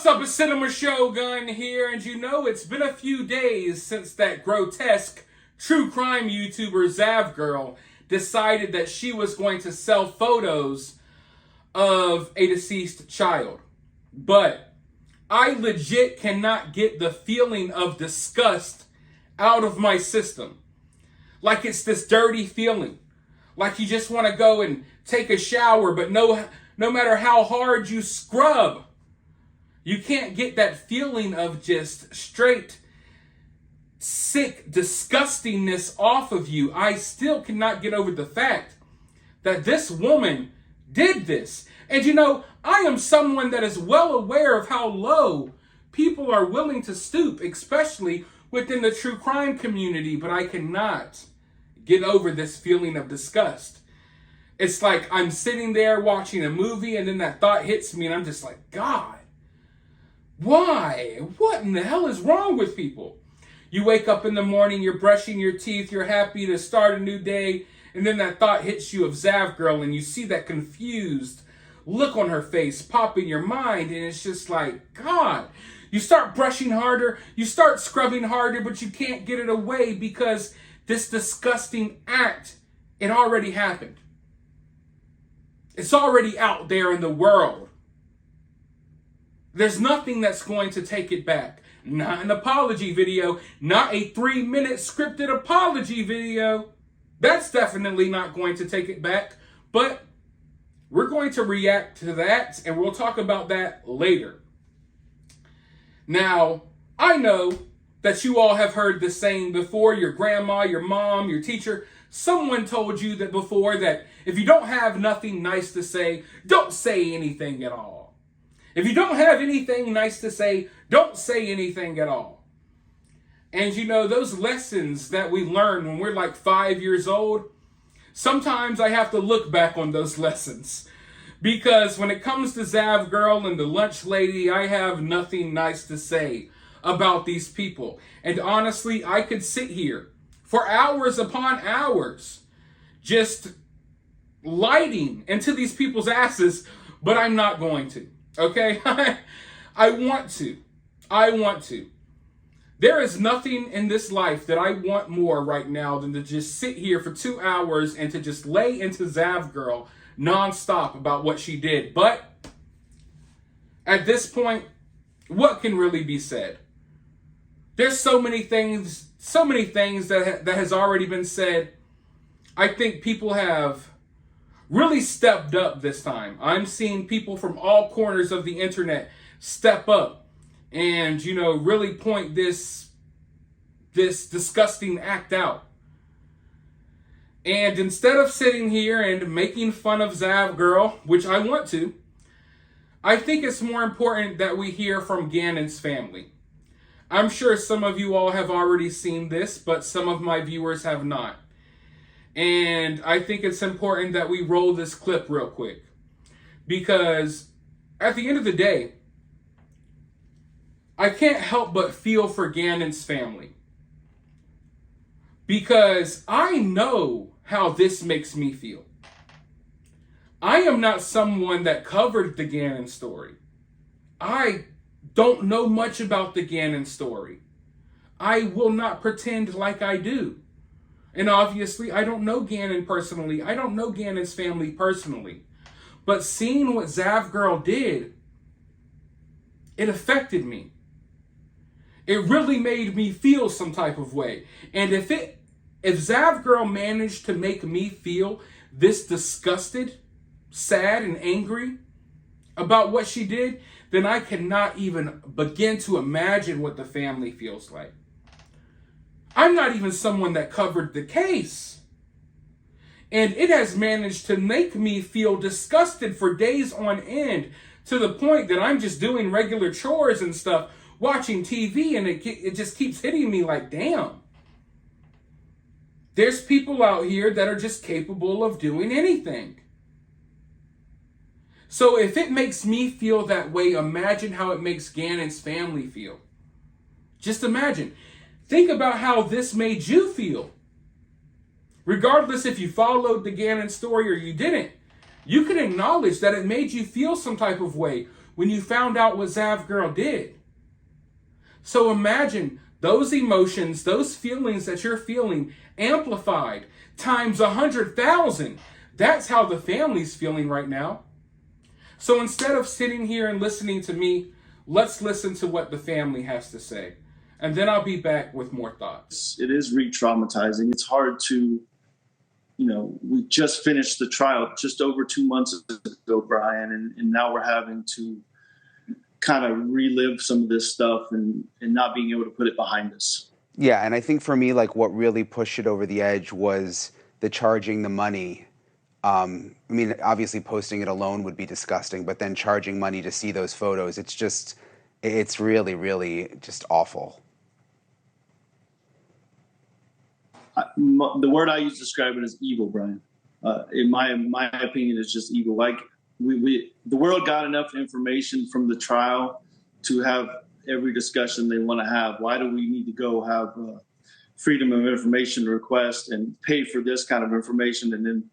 What's up, it's Cinema Shogun here, and you know it's been a few days since that grotesque true crime YouTuber Zav Girl decided that she was going to sell photos of a deceased child. But I legit cannot get the feeling of disgust out of my system. Like it's this dirty feeling. Like you just want to go and take a shower, but no matter how hard you scrub, you can't get that feeling of just straight, sick disgustingness off of you. I still cannot get over the fact that this woman did this. And you know, I am someone that is well aware of how low people are willing to stoop, especially within the true crime community, but I cannot get over this feeling of disgust. It's like I'm sitting there watching a movie and then that thought hits me and I'm just like, God, why? What in the hell is wrong with people? You wake up in the morning, you're brushing your teeth, you're happy to start a new day, and then that thought hits you of Zav Girl, and you see that confused look on her face pop in your mind, and it's just like, God. You start brushing harder, you start scrubbing harder, but you can't get it away because this disgusting act, it already happened. It's already out there in the world. There's nothing that's going to take it back. Not an apology video, not a 3-minute scripted apology video. That's definitely not going to take it back. But we're going to react to that, and we'll talk about that later. Now, I know that you all have heard this saying before. Your grandma, your mom, your teacher, someone told you that before, that if you don't have nothing nice to say, don't say anything at all. If you don't have anything nice to say, don't say anything at all. And you know, those lessons that we learn when we're like 5 years old, sometimes I have to look back on those lessons. Because when it comes to Zav Girl and the lunch lady, I have nothing nice to say about these people. And honestly, I could sit here for hours upon hours just lighting into these people's asses, but I'm not going to. Okay? I want to. There is nothing in this life that I want more right now than to just sit here for 2 hours and to just lay into Zav Girl nonstop about what she did. But at this point, what can really be said? There's so many things that has already been said. I think people have really stepped up this time. I'm seeing people from all corners of the internet step up and, you know, really point this disgusting act out. And instead of sitting here and making fun of Zav Girl, which I want to, I think it's more important that we hear from Gannon's family. I'm sure some of you all have already seen this, but some of my viewers have not. And I think it's important that we roll this clip real quick. Because at the end of the day, I can't help but feel for Gannon's family. Because I know how this makes me feel. I am not someone that covered the Gannon story. I don't know much about the Gannon story. I will not pretend like I do. And obviously, I don't know Gannon personally. I don't know Gannon's family personally. But seeing what Zav Girl did, it affected me. It really made me feel some type of way. And if Zav Girl managed to make me feel this disgusted, sad, and angry about what she did, then I cannot even begin to imagine what the family feels like. I'm not even someone that covered the case. And it has managed to make me feel disgusted for days on end, to the point that I'm just doing regular chores and stuff, watching TV, and it just keeps hitting me like, damn. There's people out here that are just capable of doing anything. So if it makes me feel that way, imagine how it makes Gannon's family feel. Just imagine. Think about how this made you feel. Regardless if you followed the Gannon story or you didn't, you can acknowledge that it made you feel some type of way when you found out what Zav Girl did. So imagine those emotions, those feelings that you're feeling amplified times 100,000. That's how the family's feeling right now. So instead of sitting here and listening to me, let's listen to what the family has to say. And then I'll be back with more thoughts. It is re-traumatizing. It's hard to, we just finished the trial just over 2 months ago, Brian, and now we're having to kind of relive some of this stuff and not being able to put it behind us. Yeah, and I think for me, like, what really pushed it over the edge was the charging the money. I mean, obviously posting it alone would be disgusting, but then charging money to see those photos, it's really, really just awful. The word I use to describe it is evil, Brian. In my opinion, it's just evil. Like the world got enough information from the trial to have every discussion they want to have. Why do we need to go have a freedom of information request and pay for this kind of information and then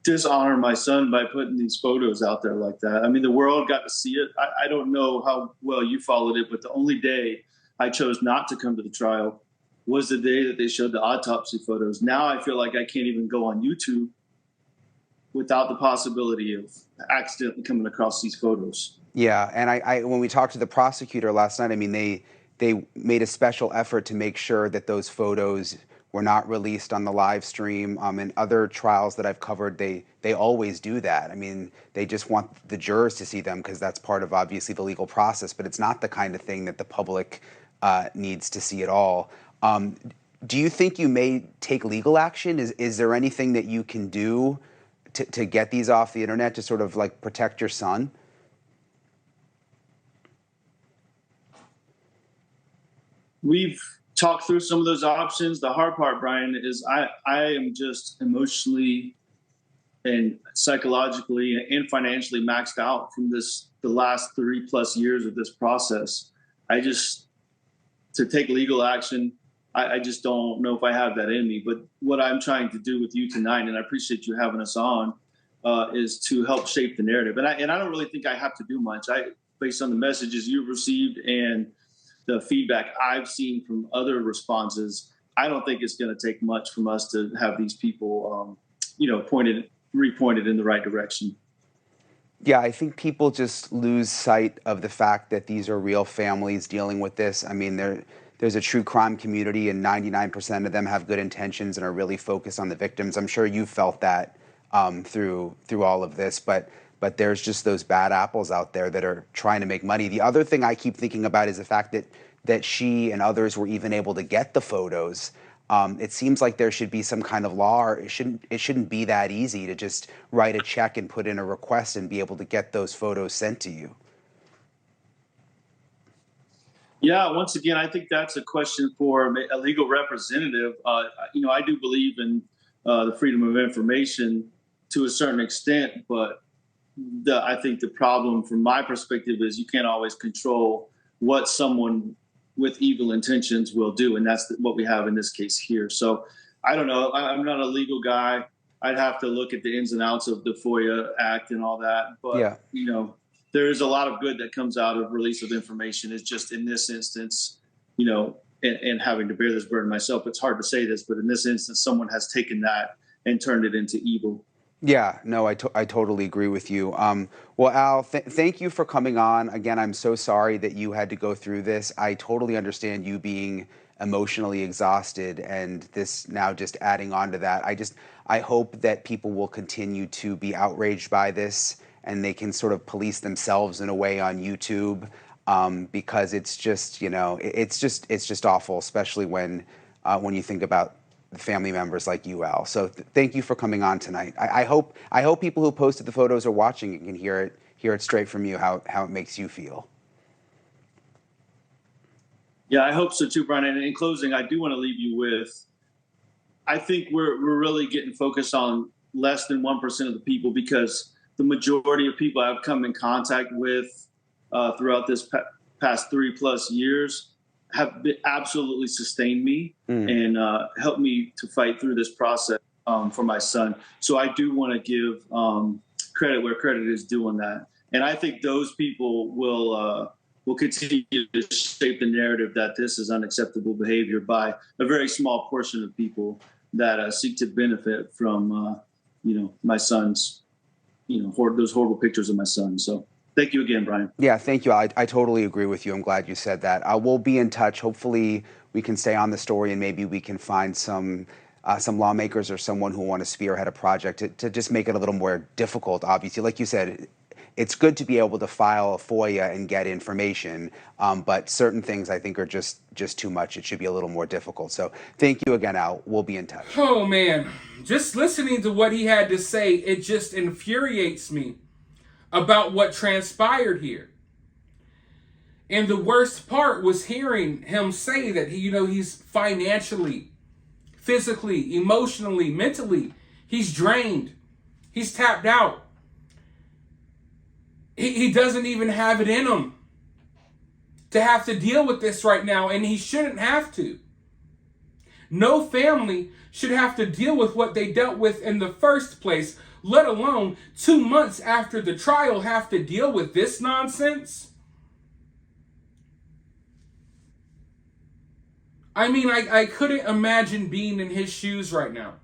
dishonor my son by putting these photos out there like that? I mean, the world got to see it. I don't know how well you followed it, but the only day I chose not to come to the trial was the day that they showed the autopsy photos. Now I feel like I can't even go on YouTube without the possibility of accidentally coming across these photos. Yeah, and I when we talked to the prosecutor last night, I mean, they made a special effort to make sure that those photos were not released on the live stream. In other trials that I've covered, they always do that. I mean, they just want the jurors to see them because that's part of, obviously, the legal process, but it's not the kind of thing that the public needs to see at all. Do you think you may take legal action? Is there anything that you can do to get these off the internet to sort of like protect your son? We've talked through some of those options. The hard part, Brian, is I am just emotionally and psychologically and financially maxed out from the last 3+ years of this process. To take legal action, I just don't know if I have that in me. But what I'm trying to do with you tonight, and I appreciate you having us on, is to help shape the narrative. And I don't really think I have to do much. Based on the messages you've received and the feedback I've seen from other responses, I don't think it's going to take much from us to have these people, repointed in the right direction. Yeah, I think people just lose sight of the fact that these are real families dealing with this. I mean, there's a true crime community, and 99% of them have good intentions and are really focused on the victims. I'm sure you felt that through all of this, but there's just those bad apples out there that are trying to make money. The other thing I keep thinking about is the fact that she and others were even able to get the photos. It seems like there should be some kind of law, or it shouldn't be that easy to just write a check and put in a request and be able to get those photos sent to you. Yeah, once again, I think that's a question for a legal representative. I do believe in the freedom of information to a certain extent, but I think the problem from my perspective is you can't always control what someone with evil intentions will do, and that's what we have in this case here. So I don't know. I'm not a legal guy. I'd have to look at the ins and outs of the FOIA Act and all that. But, yeah. There is a lot of good that comes out of release of information. It's just in this instance, and having to bear this burden myself, it's hard to say this, but in this instance, someone has taken that and turned it into evil. Yeah, no, I totally agree with you. Well, Al, thank you for coming on. Again, I'm so sorry that you had to go through this. I totally understand you being emotionally exhausted, and this now just adding on to that. I hope that people will continue to be outraged by this, and they can sort of police themselves in a way on YouTube, because it's just, it's just awful, especially when you think about the family members like you, Al. So thank you for coming on tonight. I hope people who posted the photos are watching and can hear it straight from you how it makes you feel. Yeah, I hope so too, Brian. And in closing, I do want to leave you with, I think we're really getting focused on less than 1% of the people, because the majority of people I've come in contact with throughout this past 3+ years have absolutely sustained me and helped me to fight through this process for my son. So I do want to give credit where credit is due on that. And I think those people will continue to shape the narrative that this is unacceptable behavior by a very small portion of people that seek to benefit from, my son's, those horrible pictures of my son. So thank you again, Brian. Yeah, thank you. I totally agree with you. I'm glad you said that. We'll be in touch. Hopefully we can stay on the story, and maybe we can find some lawmakers or someone who want to spearhead a project to just make it a little more difficult. Obviously, like you said, it's good to be able to file a FOIA and get information, but certain things I think are just too much. It should be a little more difficult. So thank you again, Al. We'll be in touch. Oh, man. Just listening to what he had to say, it just infuriates me about what transpired here. And the worst part was hearing him say that he's financially, physically, emotionally, mentally, he's drained. He's tapped out. He doesn't even have it in him to have to deal with this right now, and he shouldn't have to. No family should have to deal with what they dealt with in the first place, let alone 2 months after the trial have to deal with this nonsense. I mean, I couldn't imagine being in his shoes right now.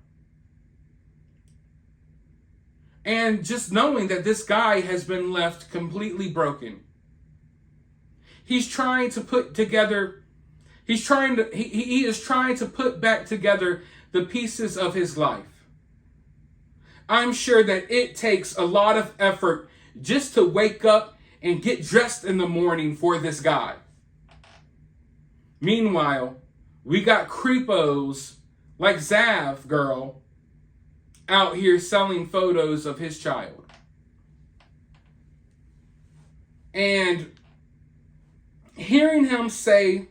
And just knowing that this guy has been left completely broken. He's trying to put together, he is trying to put back together the pieces of his life. I'm sure that it takes a lot of effort just to wake up and get dressed in the morning for this guy. Meanwhile, we got creepos like Zav Girl out here selling photos of his child. And hearing him say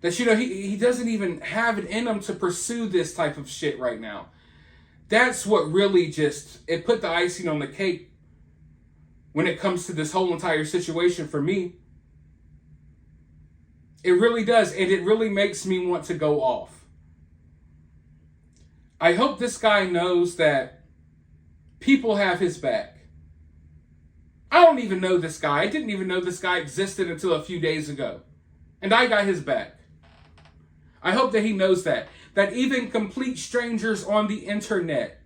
that, he doesn't even have it in him to pursue this type of shit right now. That's what really it put the icing on the cake when it comes to this whole entire situation for me. It really does, and it really makes me want to go off. I hope this guy knows that people have his back. I don't even know this guy. I didn't even know this guy existed until a few days ago. And I got his back. I hope that he knows that even complete strangers on the internet,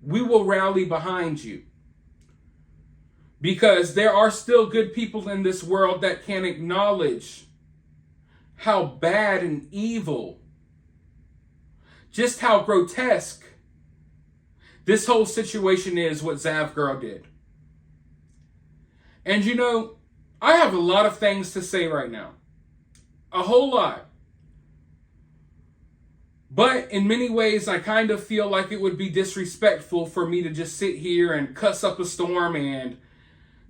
we will rally behind you. Because there are still good people in this world that can acknowledge how bad and evil, just how grotesque this whole situation is, what Zav Girl did. And I have a lot of things to say right now. A whole lot. But in many ways, I kind of feel like it would be disrespectful for me to just sit here and cuss up a storm and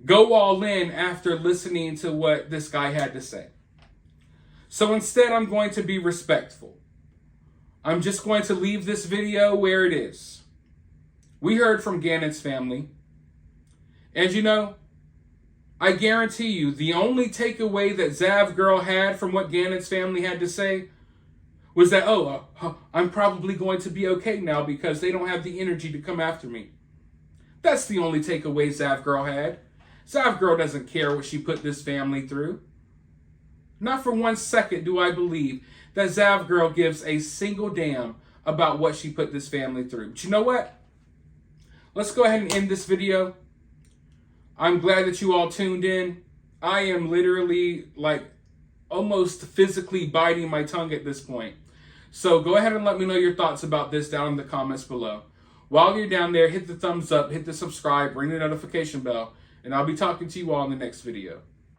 go all in after listening to what this guy had to say. So instead, I'm going to be respectful. I'm just going to leave this video where it is. We heard from Gannon's family. And I guarantee you, the only takeaway that Zav Girl had from what Gannon's family had to say was that, I'm probably going to be okay now because they don't have the energy to come after me. That's the only takeaway Zav Girl had. Zav Girl doesn't care what she put this family through. Not for 1 second do I believe that Zav Girl gives a single damn about what she put this family through. But you know what? Let's go ahead and end this video. I'm glad that you all tuned in. I am literally almost physically biting my tongue at this point. So go ahead and let me know your thoughts about this down in the comments below. While you're down there, hit the thumbs up, hit the subscribe, ring the notification bell, and I'll be talking to you all in the next video.